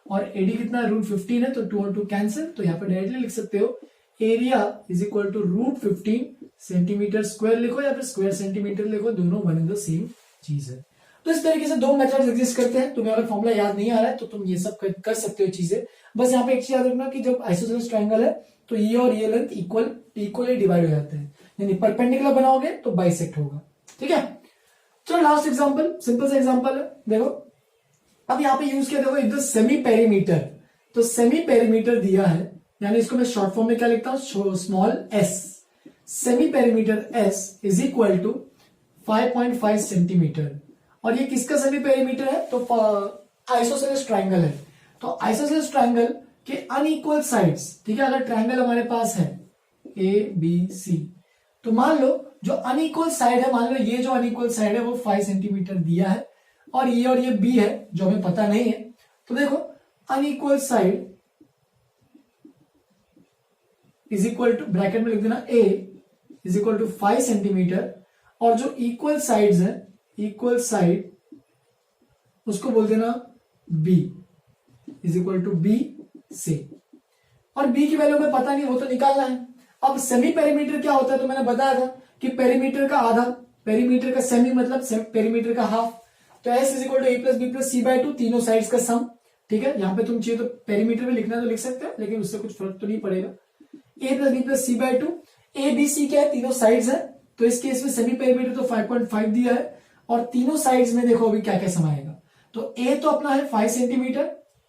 और एडी कितना है रूट 15 है, तो 2 और 2 कैंसिल, तो यहाँ पे डायरेक्टली लिख सकते हो area is equal to root 15 centimetre square लिखो या फिर स्क्वायर सेंटीमीटर लिखो, दोनों वन इन द सेम चीज है। तो इस तरीके से 2 मेथड्स एग्जिस्ट करते हैं, तुम्हें अगर फॉर्मुला याद नहीं आ रहा है तो तुम ये सब कर सकते हो चीजें। बस यहाँ पे एक चीज याद रखना कि जब आइसोसेलेस ट्राइंगल है तो ये और ये लेंथ इक्वली डिवाइड हो जाते हैं, यानी परपेंडिकुलर बनाओगे तो बाइसेक्ट होगा, ठीक है। चलो लास्ट एग्जांपल, सिंपल सा एग्जांपल है, देखो अब यहाँ पे यूज किया देखो इधर सेमी पेरीमीटर, तो सेमी पेरीमीटर दिया है, यानी इसको मैं शॉर्ट फॉर्म में क्या लिखता हूं, small S, semi perimeter S is equal to 5.5 centimetre, और ये किसका सेमी पेरीमीटर है, तो आइसोसेलेस ट्राइंगल है, तो आइसोसेलेस ट्राइंगल के अनइक्वल साइड्स, ठीक है, अगर ट्राइंगल हमारे पास है ए बी सी, तो मान लो जो अनइक्वल साइड है, मान लो ये जो अनइक्वल साइड है वो 5 सेंटीमीटर दिया है, और ये बी है जो हमें पता नहीं है, तो देखो unequal side is equal to, bracket में लिख देना A is equal to 5 centimetre, और जो इक्वल साइड्स है, इक्वल साइड उसको बोल देना B is equal to B से, और बी की वैल्यू में पता नहीं, वो तो निकालना है। अब सेमी पेरीमीटर क्या होता है, तो मैंने बताया था कि पेरीमीटर का आधा, पेरीमीटर का सेमी मतलब पेरीमीटर का हाफ, तो S is equal to A plus B plus C by 2, तीनों साइड्स का सम, ठीक है। यहां पे तुम चाहिए तो पेरीमीटर में लिखना तो लिख सकते हो, लेकिन उससे कुछ फर्क तो नहीं पड़ेगा, A plus B plus C by 2, A B C क्या है, तीनों साइड्स है, तो इस केस में सेमी पेरीमीटर तो 5.5 दिया है, और तीनों साइड्स में देखो अभी क्या क्या समाएगा, तो ए तो अपना है 5 सेंटीमीटर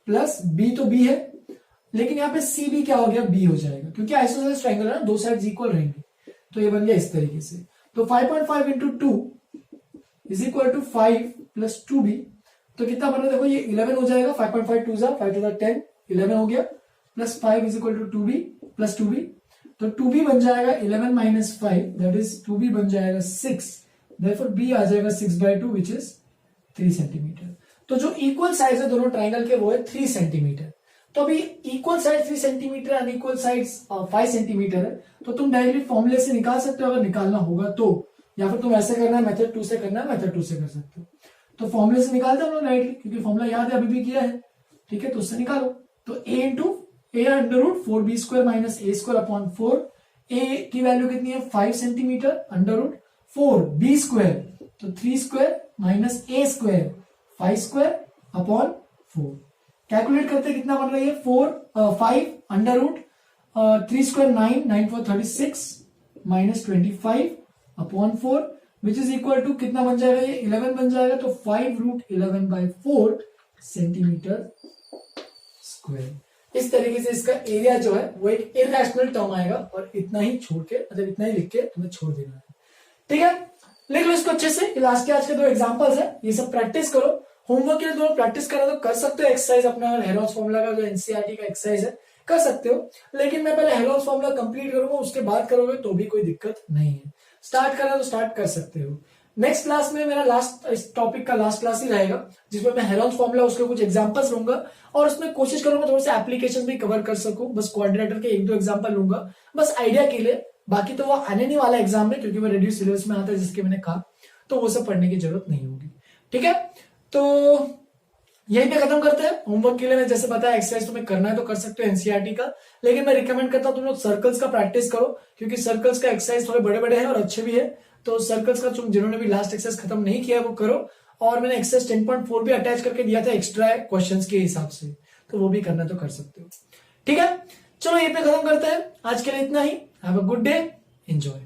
प्लस बी तो बी है, लेकिन यहाँ पे सी भी क्या हो गया, बी हो जाएगा, क्योंकि आइसोसेलेस ट्रायंगल है ना, दो साइड्स इक्वल रहेंगे, तो ये बन गया इस तरीके से। तो 5.5 into 2 is equal to 5 plus 2b, तो कितना बन रहा है देखो, ये 11 हो जाएगा, 5.5 2 5 टू 10, 11 हो गया, plus 5 is equal to 2b plus 2b, तो 2b बन जाएगा 11 माइनस 5 दैट इज 2b बन जाएगा 6, देयरफॉर b आ जाएगा 6/2 विच इज 3 सेंटीमीटर। तो जो इक्वल साइड है दोनों ट्राइंगल के वो है 3 सेंटीमीटर। तो अभी equal side 3 centimetre, unequal side 5 centimetre है, तो तुम डायरेक्टली फॉर्मूले से निकाल सकते हो अगर निकालना होगा तो। या फिर तुम ऐसे करना है मेथड 2 से करना है मेथड 2 से कर सकते हो। तो फॉर्मूले से निकालते हैं हम लोग डायरेक्टली, क्योंकि फॉर्मूला याद है, अभी भी किया है, ठीक है। तो उससे निकालो, तो a into A under root 4b square minus A square upon 4, A की वैल्यू कितनी है 5 centimetre, under root 4b square तो 3 square minus A square 5 square upon 4। Calculate करते कितना बन रही है 5 under root 3 square 9, 9 4 36 minus 25 upon 4 which is equal to कितना बन जाएगा, ये 11 बन जाएगा। तो 5 रूट 11 बाई 4 सेंटीमीटर स्क्वायर। इस तरीके से इसका एरिया जो है वो एक इरेशनल टर्म आएगा और इतना ही छोड़ के, मतलब इतना ही लिख के तुम्हें छोड़ देना है, ठीक है। लिख लो इसको अच्छे से। लास्ट के आज के 2 एग्जांपल्स है, ये सब प्रैक्टिस करो। होमवर्क के लिए दोनों प्रैक्टिस करा तो कर सकते हो एक्सरसाइज अपना, हेरोल्ड्स फॉर्मूला का जो एनसीईआरटी का एक्सरसाइज है कर सकते हो, लेकिन मैं पहले हेरोल्ड्स फॉर्मूला कंप्लीट करूंगा, उसके बाद करोगे तो भी कोई दिक्कत नहीं है। स्टार्ट करना तो स्टार्ट कर सकते हो। नेक्स्ट क्लास में मेरा लास्ट, इस टॉपिक का लास्ट क्लास ही रहेगा, जिसमें मैं हेरोल्ड्स फॉर्मूला उसके कुछ एग्जांपल्स लूंगा और उसमें कोशिश करूंगा थोड़े से एप्लीकेशन भी कवर कर सकूं। बस कोऑर्डिनेटर के 1-2 एग्जांपल लूंगा बस आइडिया के लिए, बाकी तो वो आने नहीं वाला एग्जाम में, क्योंकि वो रिड्यूस सिलेबस में आता है जिसके मैंने कहा, तो वो सब पढ़ने की जरूरत नहीं होगी, ठीक है। तो यहीं पे खत्म करते हैं। होमवर्क के लिए मैं जैसे बताया एक्सरसाइज तुम्हें करना है तो कर सकते हो एनसीईआरटी का, लेकिन मैं रिकमेंड करता हूं तुम लोग सर्कल्स का प्रैक्टिस करो, क्योंकि सर्कल्स का एक्सरसाइज थोड़े बड़े बड़े हैं और अच्छे भी है। तो सर्कल्स का तुम जिन्होंने भी लास्ट एक्सरसाइज खत्म नहीं किया वो करो, और मैंने एक्सरसाइज 10.4 भी अटैच करके दिया था एक्स्ट्रा क्वेश्चंस के हिसाब से, तो वो भी करना तो कर सकते हो, ठीक है। चलो यहीं पे खत्म करते हैं आज के लिए, इतना ही। Have a good day, enjoy.